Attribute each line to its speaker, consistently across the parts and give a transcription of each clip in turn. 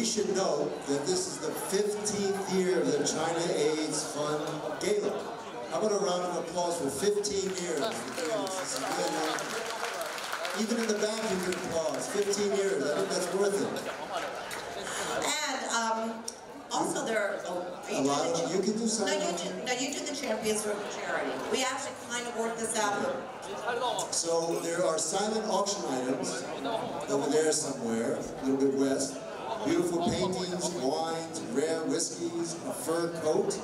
Speaker 1: we should note that this is the 15th year of the China AIDS Fund Gala. How about a round of applause for 15 years? Even in the back you can applause. 15 years, I think that's worth it.
Speaker 2: And also there are
Speaker 1: you can do something.
Speaker 2: No, you do the Champions for Charity. We actually kind of worked this out.
Speaker 1: So there are silent auction items over there somewhere, a little bit west. Beautiful paintings, wines, rare whiskeys, a fur coat,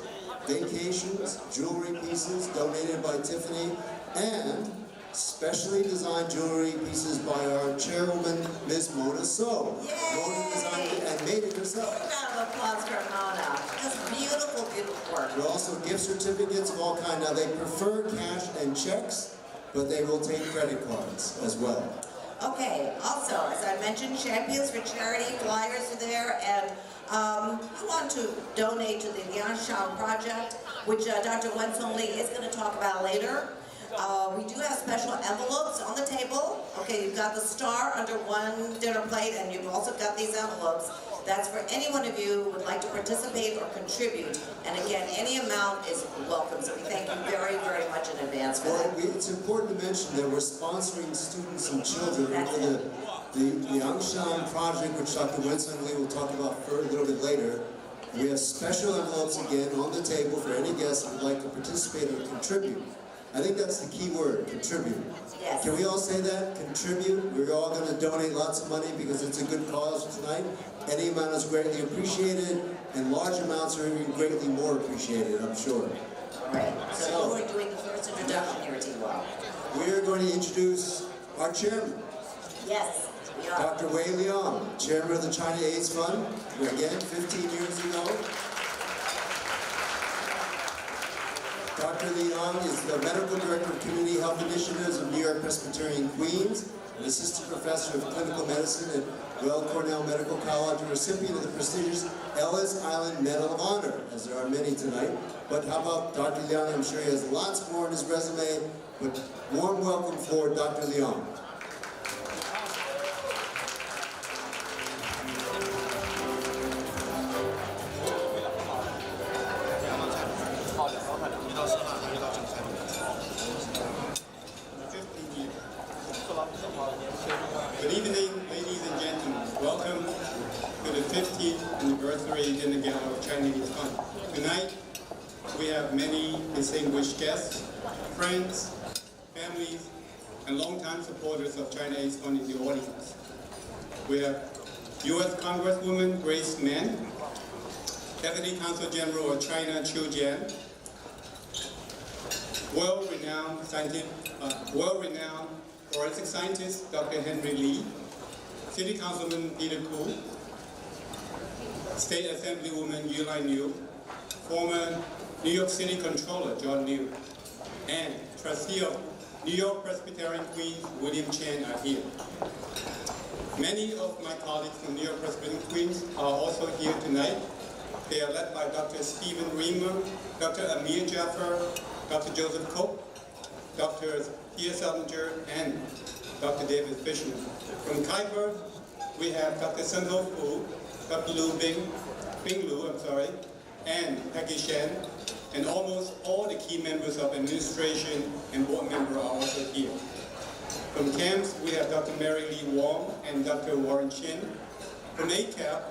Speaker 1: vacations, jewelry pieces donated by Tiffany, and specially designed jewelry pieces by our chairwoman, Ms. Mona So. Mona designed it and made it herself.
Speaker 2: A round of applause for Mona. That's beautiful, beautiful work.
Speaker 1: There are also gift certificates of all kinds. Now they prefer cash and checks, but they will take credit cards as well.
Speaker 2: Okay, also, as I mentioned, Champions for Charity flyers are there, and you want to donate to the Yangshan Project, which Dr. Wen-Song Lee is going to talk about later. We do have special envelopes on the table. Okay, you've got the star under one dinner plate, and you've also got these envelopes. That's for any one of you who would like to participate or contribute. And again, any amount is welcome, so we thank you very, very much in advance for that.
Speaker 1: It's important to mention that we're sponsoring students and children for the Yangshan Project, which Dr. Wen-Song Lee will talk about a little bit later. We have special envelopes again on the table for any guests who would like to participate or contribute. I think that's the key word, contribute.
Speaker 2: Yes.
Speaker 1: Can we all say that? Contribute. We're all going to donate lots of money because it's a good cause tonight. Any amount is greatly appreciated, and large amounts are even greatly more appreciated, I'm sure.
Speaker 2: All right. So we're doing the first introduction here, T-Wow.
Speaker 1: We are going to introduce our chairman.
Speaker 2: Yes, we are.
Speaker 1: Dr. Wei Liang, chairman of the China AIDS Fund. Again, 15 years ago. Dr. Liang is the Medical Director of Community Health Initiatives of New York Presbyterian Queens, an Assistant Professor of Clinical Medicine at Weill Cornell Medical College, and recipient of the prestigious Ellis Island Medal of Honor, as there are many tonight. But how about Dr. Liang? I'm sure he has lots more on his resume, but warm welcome for Dr. Liang.
Speaker 3: Good evening, ladies and gentlemen. Welcome to the 50th anniversary dinner gala of China AIDS Fund. Tonight, we have many distinguished guests, friends, families, and longtime supporters of China AIDS Fund in the audience. We have U.S. Congresswoman Grace Mann, Deputy Consul General of China Qiu Jian, world-renowned forensic scientist Dr. Henry Lee, City Councilman Peter Koo, State Assemblywoman Yulai Liu, former New York City Controller John Liu, and Trustee of New York Presbyterian Queens William Chen are here. Many of my colleagues from New York Presbyterian Queens are also here tonight. They are led by Dr. Stephen Reamer, Dr. Amir Jaffer, Dr. Joseph Koch, Dr. Pierre Sellinger, and Dr. David Fishman. From Kuiper, we have Dr. Sun Ho Fu, Dr. Bing Lu, and Peggy Shen, and almost all the key members of administration and board members are also here. From CAMS, we have Dr. Mary Lee Wong and Dr. Warren Chin. From ACAP,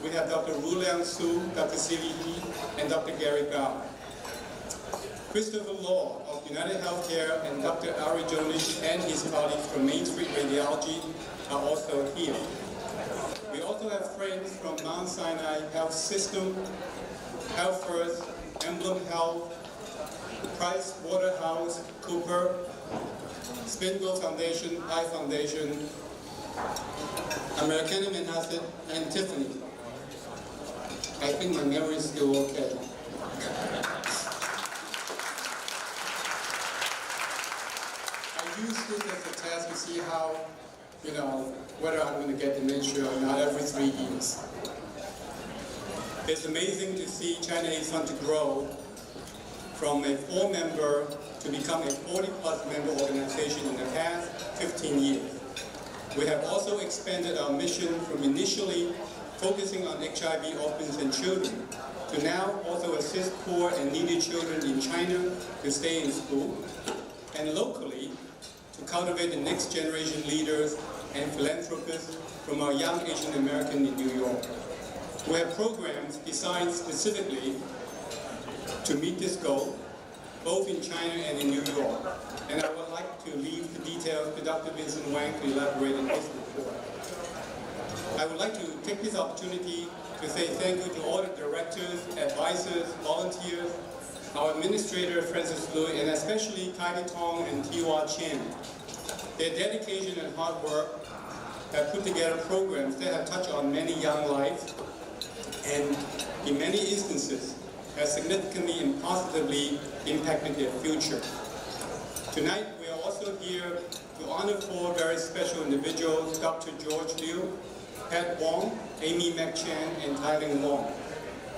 Speaker 3: we have Dr. Ru Liang Su, Dr. Silly Yi, and Dr. Gary Gao. Christopher Law of United Healthcare and Dr. Ari Jonish and his colleagues from Main Street Radiology are also here. We also have friends from Mount Sinai Health System, Health First, Emblem Health, Price Waterhouse Cooper, Spindle Foundation, Pi Foundation, American Manhasset, and Tiffany. I think my memory is still okay. I use this as a test to see how, whether I'm going to get dementia or not every 3 years. It's amazing to see China AIDS Fund to grow from a 4-member to become a 40-plus member organization in the past 15 years. We have also expanded our mission from initially focusing on HIV orphans and children, to now also assist poor and needy children in China to stay in school, and locally to cultivate the next generation leaders and philanthropists from our young Asian American in New York, who have programs designed specifically to meet this goal, both in China and in New York. And I would like to leave the details to Dr. Vincent Wang to elaborate on his report. I would like to take this opportunity to say thank you to all the directors, advisors, volunteers, our administrator, Francis Lui, and especially Kaidi Tong and Tiwa Chen. Their dedication and hard work have put together programs that have touched on many young lives and, in many instances, have significantly and positively impacted their future. Tonight, we are also here to honor four very special individuals: Dr. George Liu, Pat Wong, Amy McChan, and Tyling Wong.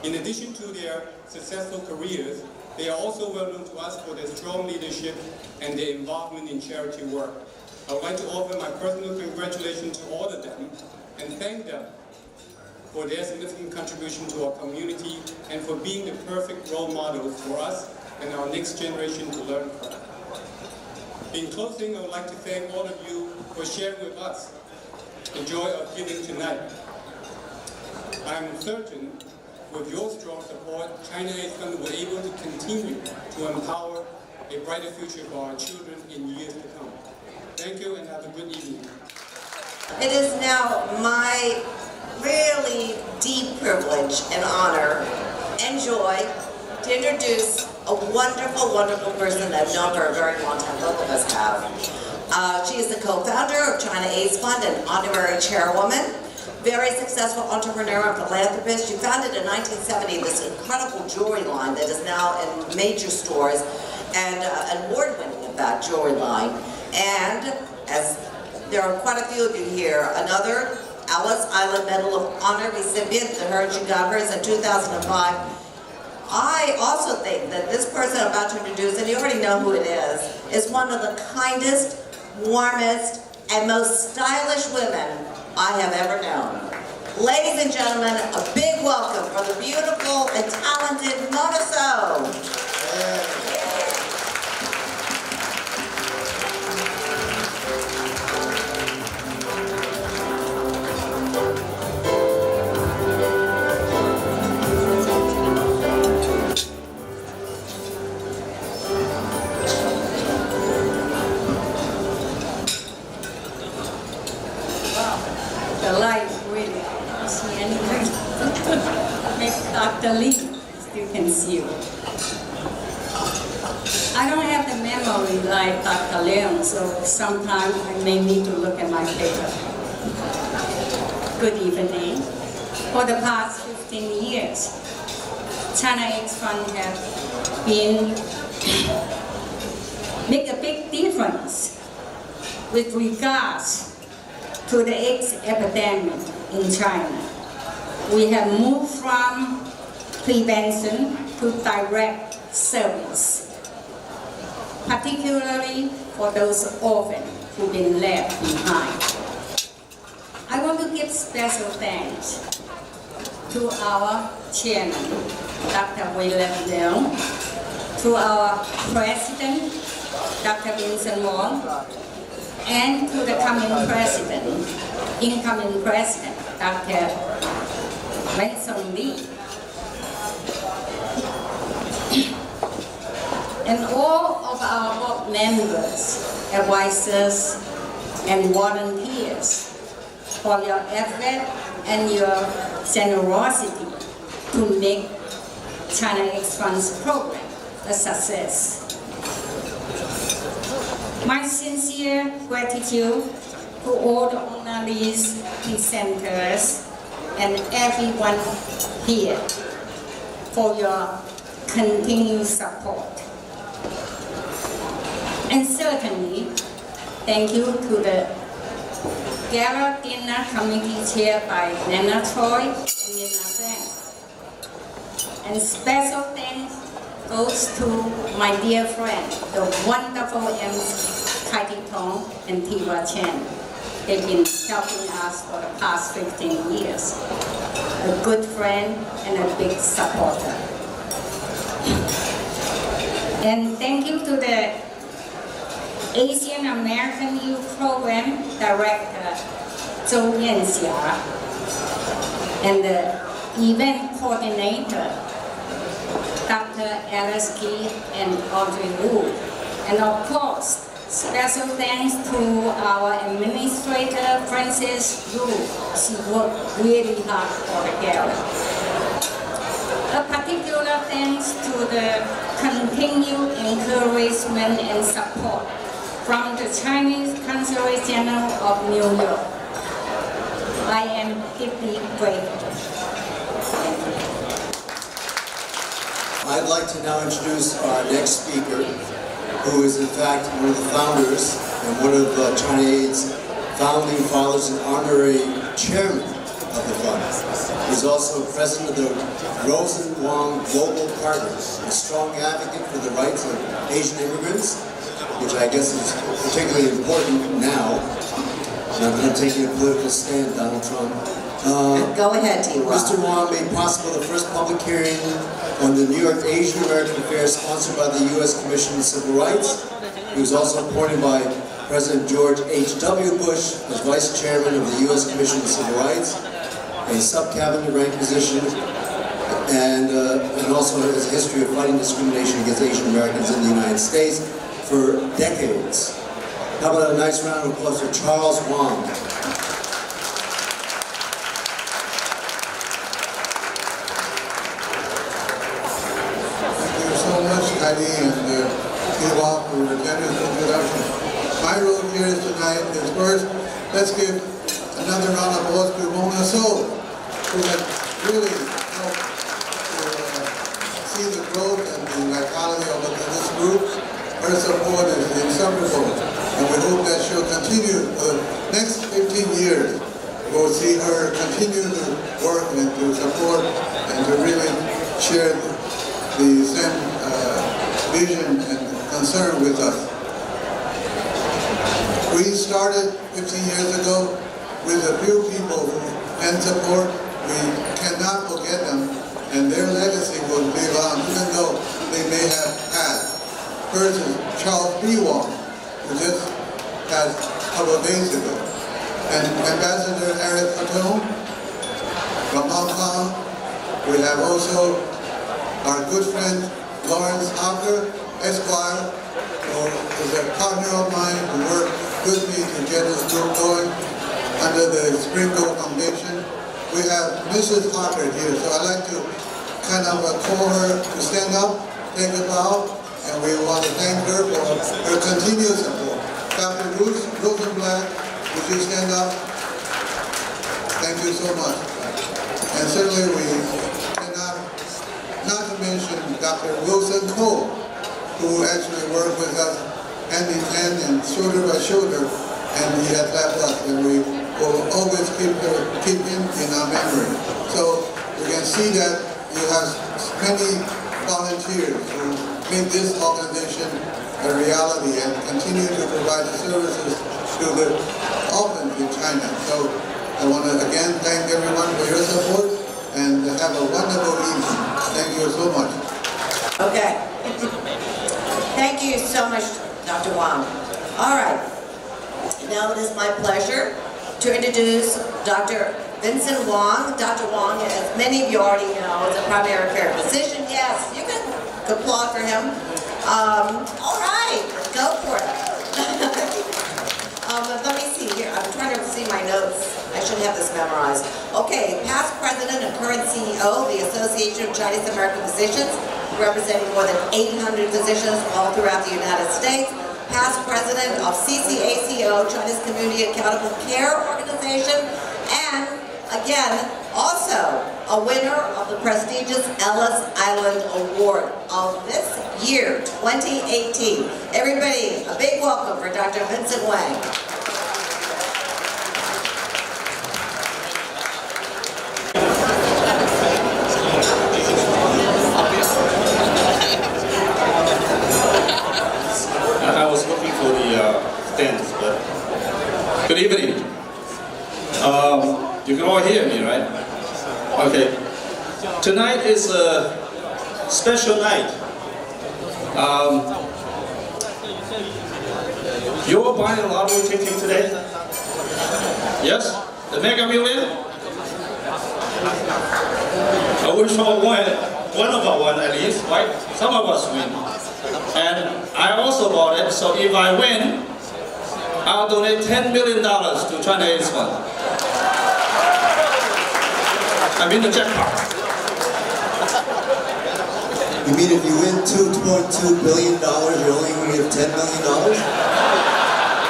Speaker 3: In addition to their successful careers, they are also well known to us for their strong leadership and their involvement in charity work. I would like to offer my personal congratulations to all of them and thank them for their significant contribution to our community and for being the perfect role models for us and our next generation to learn from. In closing, I would like to thank all of you for sharing with us the joy of giving tonight. I am certain with your strong support, China AIDS Fund will be able to continue to empower a brighter future for our children in years to come. Thank you and have a good evening.
Speaker 2: It is now my really deep privilege and honor and joy to introduce a wonderful, wonderful person that I've known for a very long time. Both of us have. She is the co-founder of China AIDS Fund and honorary chairwoman. Very successful entrepreneur and philanthropist. She founded in 1970 this incredible jewelry line that is now in major stores and award-winning at that jewelry line. And as there are quite a few of you here, another Ellis Island Medal of Honor recipient, she got hers in 2005. I also think that this person I'm about to introduce, and you already know who it is one of the kindest, warmest, and most stylish women I have ever known. Ladies and gentlemen, a big welcome for the beautiful and talented Mona So.
Speaker 4: The light really, I don't see anything. Maybe Dr. Lee still can see you. I don't have the memory like Dr. Leon, so sometimes I may need to look at my paper. Good evening. For the past 15 years, China AIDS Fund has been make a big difference with regards to the AIDS epidemic in China. We have moved from prevention to direct service, particularly for those orphans who've been left behind. I want to give special thanks to our chairman, Dr. William Leung, to our president, Dr. Vincent Wang, and to the incoming president, Dr. Wenson Lee. And all of our board members, advisors, and volunteers for your effort and your generosity to make China AIDS Fund's program a success. My sincere gratitude to all the honorees, presenters, and everyone here for your continued support. And certainly, thank you to the Gala Dinner Committee chaired by Nana Choi and Nina Zhang. And special thanks goes to my dear friend, the wonderful MC Kaidi Tong and Tiwa Chen. They've been helping us for the past 15 years. A good friend and a big supporter. And thank you to the Asian American Youth Program Director Zhou Yanxia and the event coordinator Dr. Alice Key and Audrey Wu. And of course, special thanks to our administrator, Frances Wu. She worked really hard for the Gala. A particular thanks to the continued encouragement and support from the Chinese Consulate General of New York. I am deeply grateful. Thank you.
Speaker 1: I'd like to now introduce our next speaker, who is in fact one of the founders and one of China Aid's founding fathers and honorary chairman of the fund. He's also president of the Rosen Wang Global Partners, a strong advocate for the rights of Asian immigrants, which I guess is particularly important now. And I'm not taking a political stand, Donald Trump.
Speaker 2: Go ahead, T.Y.
Speaker 1: Mr. Wang made possible the first public hearing on the New York Asian American Affairs sponsored by the U.S. Commission on Civil Rights. He was also appointed by President George H.W. Bush as Vice Chairman of the U.S. Commission on Civil Rights, a sub-cabinet rank position, and also has a history of fighting discrimination against Asian Americans in the United States for decades. How about a nice round of applause for Charles Wang?
Speaker 5: Heidi and T.Y. for the generous introduction. My role here tonight is first, let's give another round of applause to Mona So, who has really helped to see the growth and the vitality of this group. Her support is inseparable, and we hope that she'll continue for the next 15 years. We'll see her continue to work and to support and to really share the same vision and concern with us. We started 15 years ago with a few people who lent support. We cannot forget them, and their legacy will live on, even though they may have passed. First is Charles B. Wang, who just passed a couple of days ago, and Ambassador Eric Patton from Hong Kong. We have also our good friend Lawrence Harker, Esquire, who is a partner of mine who worked with me to get this group going under the Sprinkle Foundation. We have Mrs. Harker here, so I'd like to kind of call her to stand up, take a bow, and we want to thank her for her continued support. Dr. Ruth Rosenblatt, would you stand up? Thank you so much. And certainly we cannot not to mention Dr. Wilson Cole, who actually worked with us hand in hand and shoulder by shoulder, and he has left us, and we will always keep him in our memory. So we can see that you have many volunteers who make this organization a reality and continue to provide the services to the orphans in China. So I want to again thank everyone for your support and have a wonderful evening. Thank you so much.
Speaker 2: Okay. Thank you so much, Dr. Wang. All right. Now it is my pleasure to introduce Dr. Vincent Wang. Dr. Wang, as many of you already know, is a primary care physician. Yes, you can applaud for him. All right, go for it. Let me see here. I'm trying to see my notes. I should have this memorized. Okay, past president and current CEO of the Association of Chinese American Physicians, representing more than 800 physicians all throughout the United States. Past president of CCACO, Chinese Community Accountable Care Organization, and again, also a winner of the prestigious Ellis Island Award of this year, 2018. Everybody, a big welcome for Dr. Vincent Wang.
Speaker 6: I was looking for the stands, but good evening. You can all hear me, right? Okay. Tonight is a special night. You're buying a lottery ticket today? Yes? The Mega Million? I wish I won. One of us won at least, right? Some of us win. And I also bought it, so if I win, I'll donate $10 million to China AIDS Fund. I'm in the jackpot.
Speaker 1: You mean if you win $2.2 billion, you're only going to give $10 million?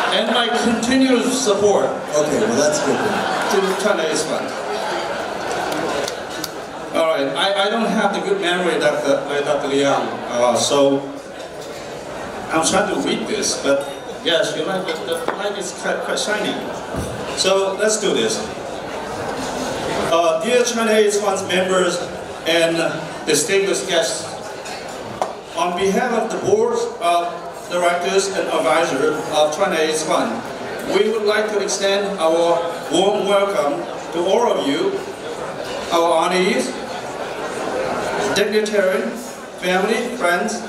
Speaker 6: And my continued support.
Speaker 1: Okay, well that's good.
Speaker 6: To China AIDS Fund. All right, I don't have the good memory that Dr. Liang, so I'm trying to read this, but yes, you like it, the light is quite shiny. So let's do this. Dear China AIDS Fund's members and distinguished guests, on behalf of the board of directors and advisors of China AIDS Fund, we would like to extend our warm welcome to all of you, our honorees, dignitaries, family, friends,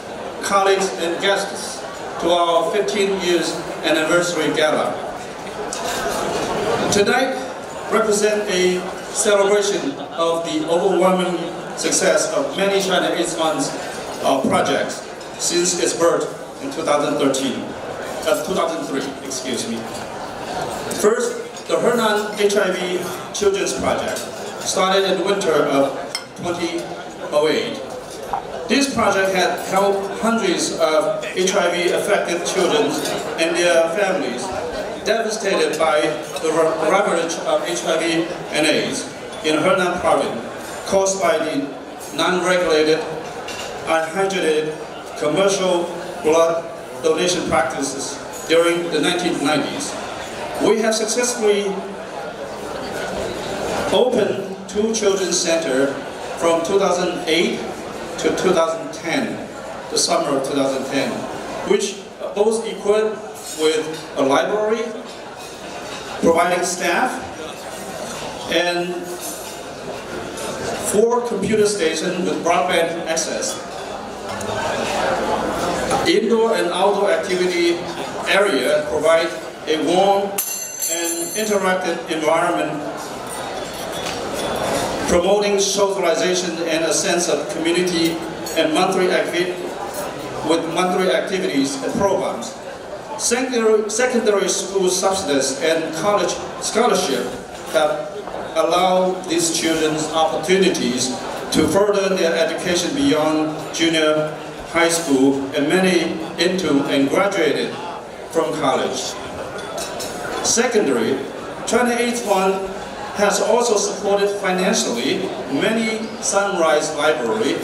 Speaker 6: colleagues, and guests to our 15 years anniversary gala. Tonight represents a celebration of the overwhelming success of many China AIDS Fund's projects since its birth in 2003, excuse me. First, the Henan HIV Children's Project started in the winter of 2008. This project had helped hundreds of HIV-affected children and their families devastated by the ravage of HIV and AIDS in Henan province caused by the non-regulated, unhygienic, commercial blood donation practices during the 1990s. We have successfully opened 2 children's centers from 2008 to 2010, the summer of 2010, which both equipped with a library, providing staff, and 4 computer stations with broadband access. Indoor and outdoor activity area provide a warm and interactive environment, promoting socialization and a sense of community and monthly activities and programs. Secondary school subsidies and college scholarship have allowed these children opportunities to further their education beyond junior high school, and many into and graduated from college. Secondary, China AIDS Fund has also supported financially many Sunrise Library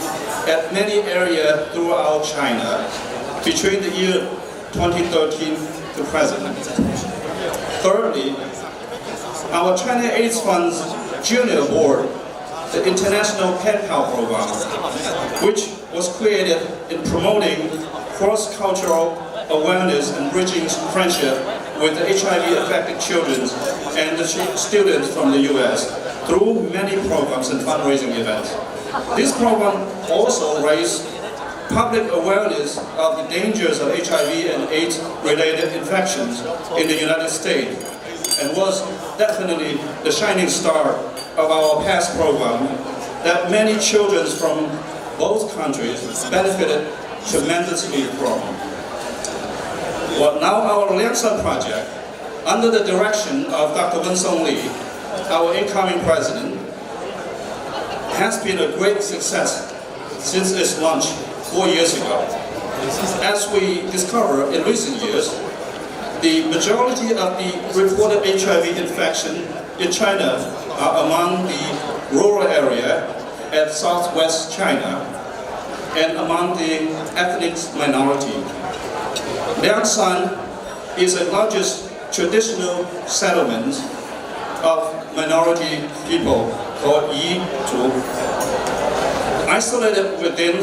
Speaker 6: at many areas throughout China between the year 2013 to present. Thirdly, our China AIDS Fund's Junior Board, the International Pen Pal Program, which was created in promoting cross-cultural awareness and bridging friendship with the HIV-affected children and the students from the U.S. through many programs and fundraising events. This program also raised public awareness of the dangers of HIV and AIDS-related infections in the United States, and was definitely the shining star of our past program that many children from both countries benefited tremendously from. Well, now our Liangshan project, under the direction of Dr. Wen Li, our incoming president, has been a great success since its launch 4 years ago. As we discovered in recent years, the majority of the reported HIV infection in China are among the rural area at southwest China and among the ethnic minority. Liangshan is the largest traditional settlement of minority people called Yi-Zhu, isolated within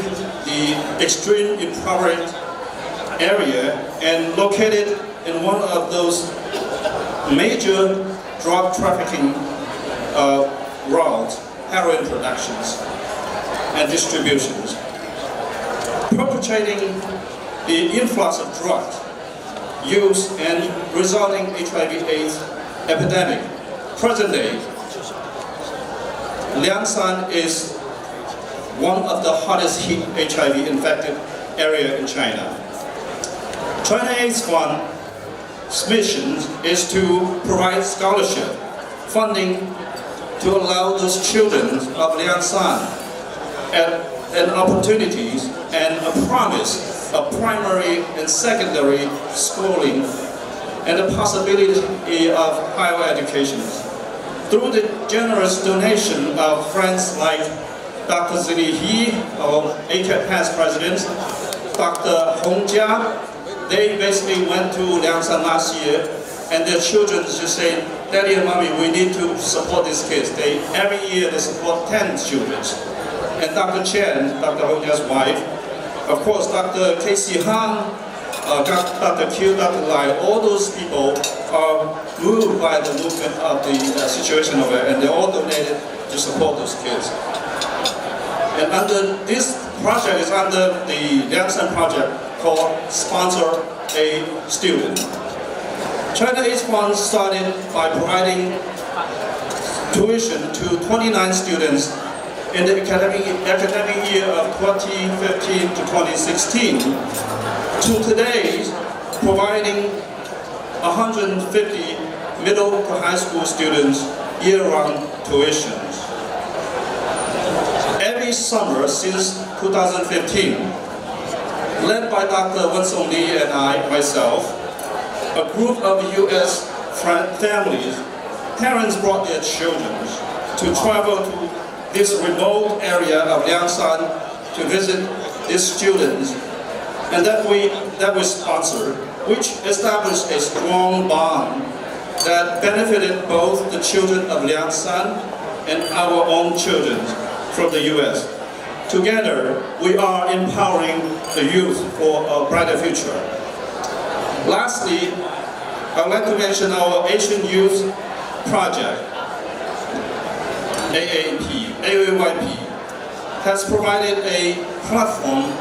Speaker 6: the extreme impoverished area and located in one of those major drug trafficking routes, heroin productions, and distributions, perpetrating the influx of drugs use and resulting HIV/AIDS epidemic. Present day, Liangshan is one of the hardest hit HIV infected area in China. China AIDS Fund's mission is to provide scholarship funding to allow those children of Liangshan an opportunities and a promise of primary and secondary schooling and the possibility of higher education. Through the generous donation of friends like Dr. Zili He, our ACAP past president, Dr. Hong Jia, they basically went to Liangshan last year, and their children just say, Daddy and Mommy, we need to support these kids. Every year they support 10 children. And Dr. Chen, Dr. Hong Jia's wife, of course, Dr. Casey Han, Dr. Q, Dr. Lai, all those people are moved by the movement of the situation over there, and they all donated to support those kids. And under this project is under the Liangshan project called Sponsor a Student. China AIDS Fund started by providing tuition to 29 students in the academic year of 2015 to 2016, to today providing 150 middle to high school students year-round tuitions. Every summer since 2015, led by Dr. Wensong Li and myself, a group of U.S. families, parents brought their children to travel to this remote area of Liangshan to visit these students, and that we sponsored, which established a strong bond that benefited both the children of Liangshan and our own children from the U.S. Together, we are empowering the youth for a brighter future. Lastly, I'd like to mention our Asian Youth Project, AAYP, has provided a platform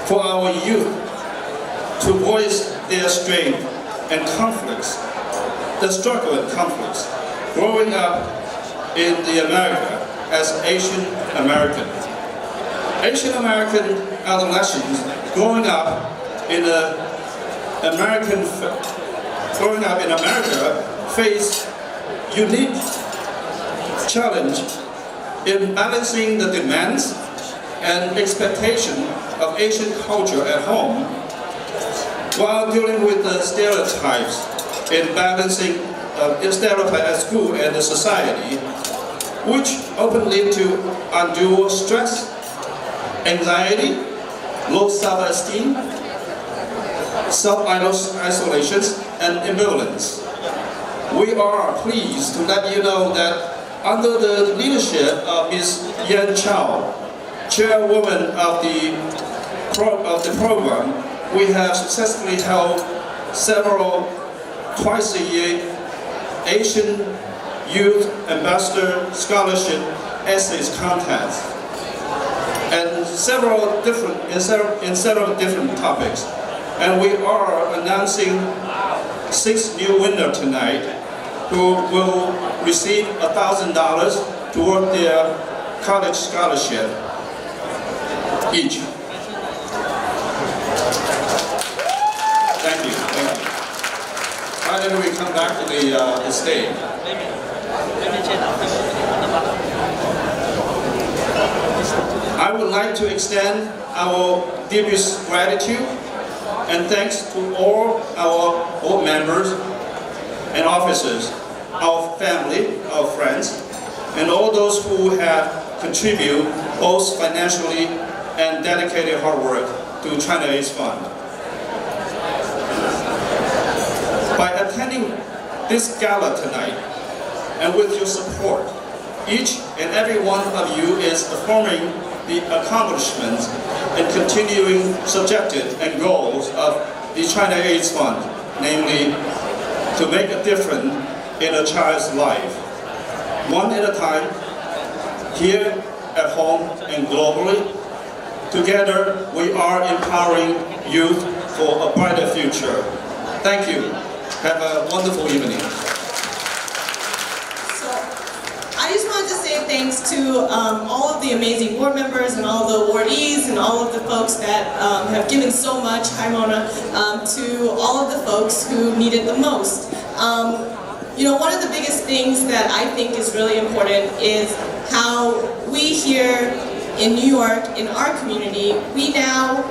Speaker 6: for our youth to voice their strength and conflicts, the struggle and conflicts, growing up in the America as Asian American. Asian American adolescents growing up in America face unique challenge in balancing the demands and expectation of Asian culture at home while dealing with the stereotypes in balancing stereotypes at school and the society, which often lead to undue stress, anxiety, low self-esteem, self-isolation, and ambivalence. We are pleased to let you know that under the leadership of Ms. Yan Chao, chairwoman of the program, we have successfully held several twice-a-year Asian Youth Ambassador Scholarship Essays contests, and in several different topics. And we are announcing 6 new winners tonight who will receive $1,000 toward their college scholarship each. Thank you. Why don't we come back to the stage? I would like to extend our deepest gratitude and thanks to all our board members and officers, our family, our friends, and all those who have contributed both financially and dedicated hard work to China AIDS Fund. By attending this gala tonight, and with your support, each and every one of you is affirming the accomplishments and continuing objectives and goals of the China AIDS Fund, namely to make a difference in a child's life, one at a time, here at home and globally. Together, we are empowering youth for a brighter future. Thank you. Have a wonderful evening.
Speaker 7: So, I just wanted to say thanks to all of the amazing board members and all the awardees and all of the folks that have given so much, hi Mona, to all of the folks who need it the most. You know, one of the biggest things that I think is really important is how we here in New York, in our community, we now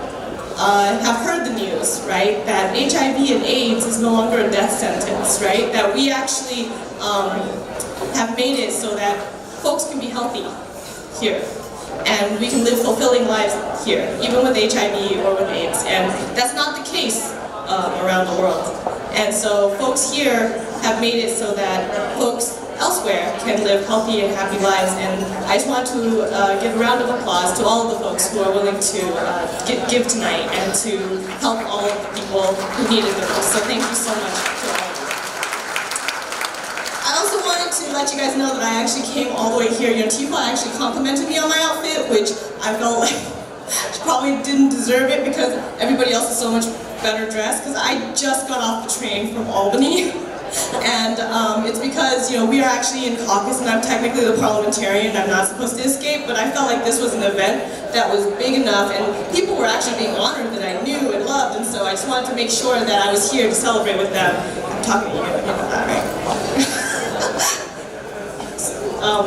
Speaker 7: have heard the news, right? That HIV and AIDS is no longer a death sentence, right? That we actually have made it so that folks can be healthy here. And we can live fulfilling lives here, even with HIV or with AIDS. And that's not the case around the world. And so folks here have made it so that folks elsewhere can live healthy and happy lives. And I just want to give a round of applause to all of the folks who are willing to give tonight and to help all of the people who need it the most. So thank you so much to all of you. I also wanted to let you guys know that I actually came all the way here. You know, Tifa actually complimented me on my outfit, which I felt like she probably didn't deserve it because everybody else is so much better dressed, because I just got off the train from Albany. And it's because, you know, we are actually in caucus and I'm technically the parliamentarian and I'm not supposed to escape, but I felt like this was an event that was big enough and people were actually being honored that I knew and loved, and so I just wanted to make sure that I was here to celebrate with them. I'm talking to you, you know that, right?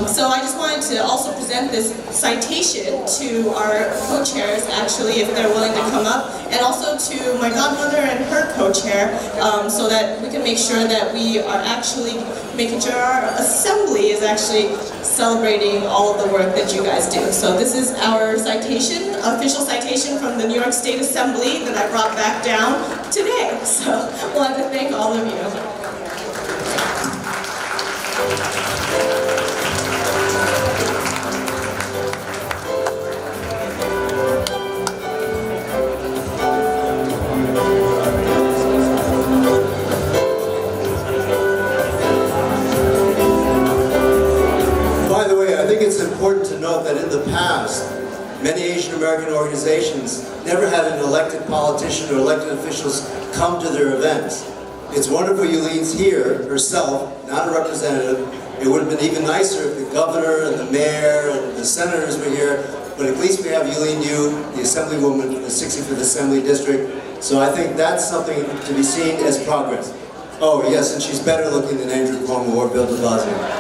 Speaker 7: So I just wanted to also present this citation to our co-chairs, actually, if they're willing to come up, and also to my godmother and her co-chair, so that we can make sure that we are actually making sure our assembly is actually celebrating all of the work that you guys do. So this is our citation, official citation from the New York State Assembly that I brought back down today. So I wanted to thank all of you.
Speaker 1: It's important to note that in the past, many Asian American organizations never had an elected politician or elected officials come to their events. It's wonderful Yulene's here herself, not a representative. It would have been even nicer if the governor and the mayor and the senators were here, but at least we have Yulene Yu, the assemblywoman for the 65th Assembly District. So I think that's something to be seen as progress. Oh yes, and she's better looking than Andrew Cuomo or Bill de Blasio.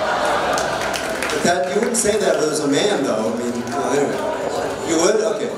Speaker 1: That, you wouldn't say that if it was a man, though. I mean, anyway. You would? Okay.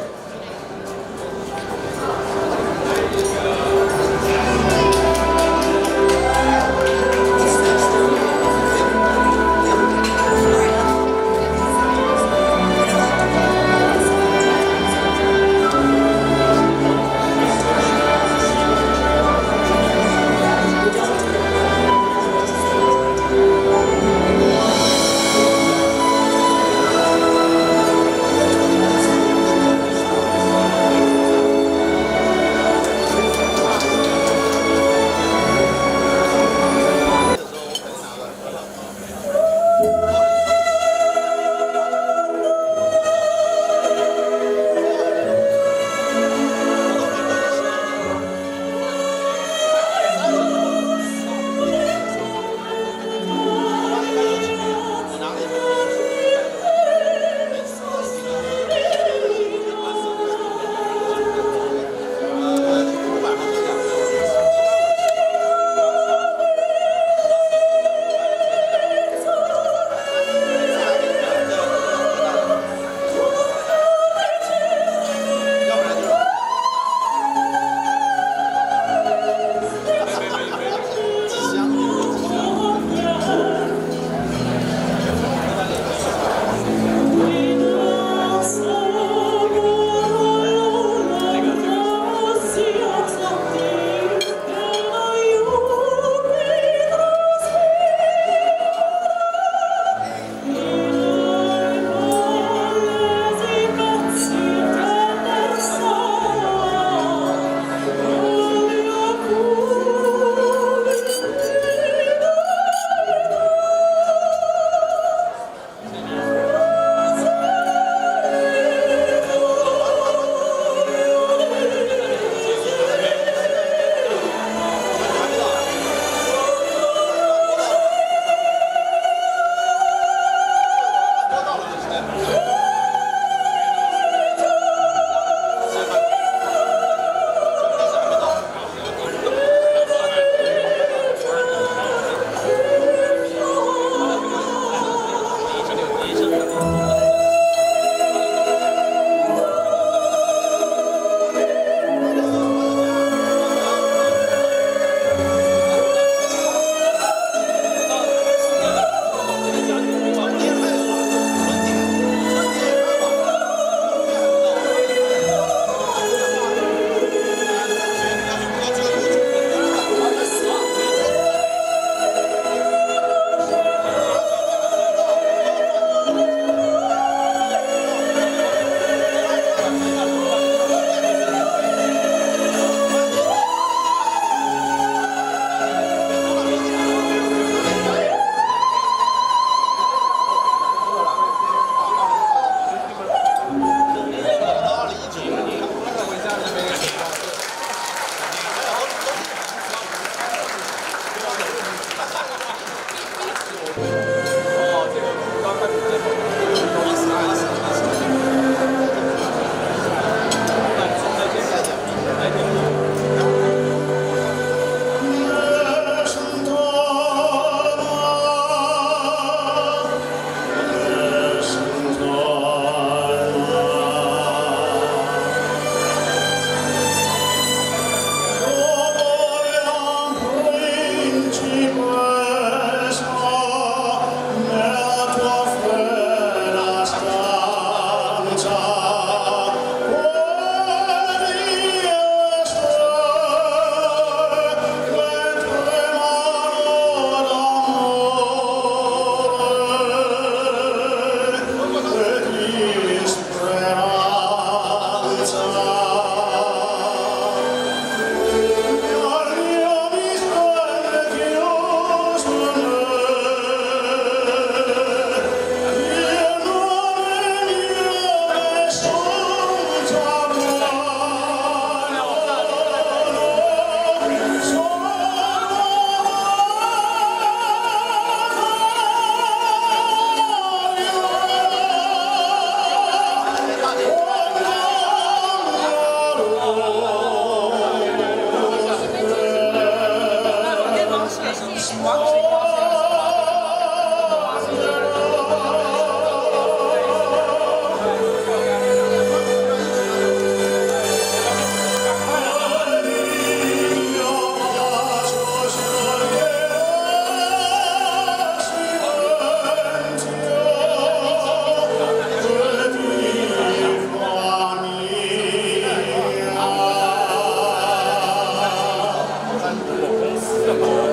Speaker 8: Thank you.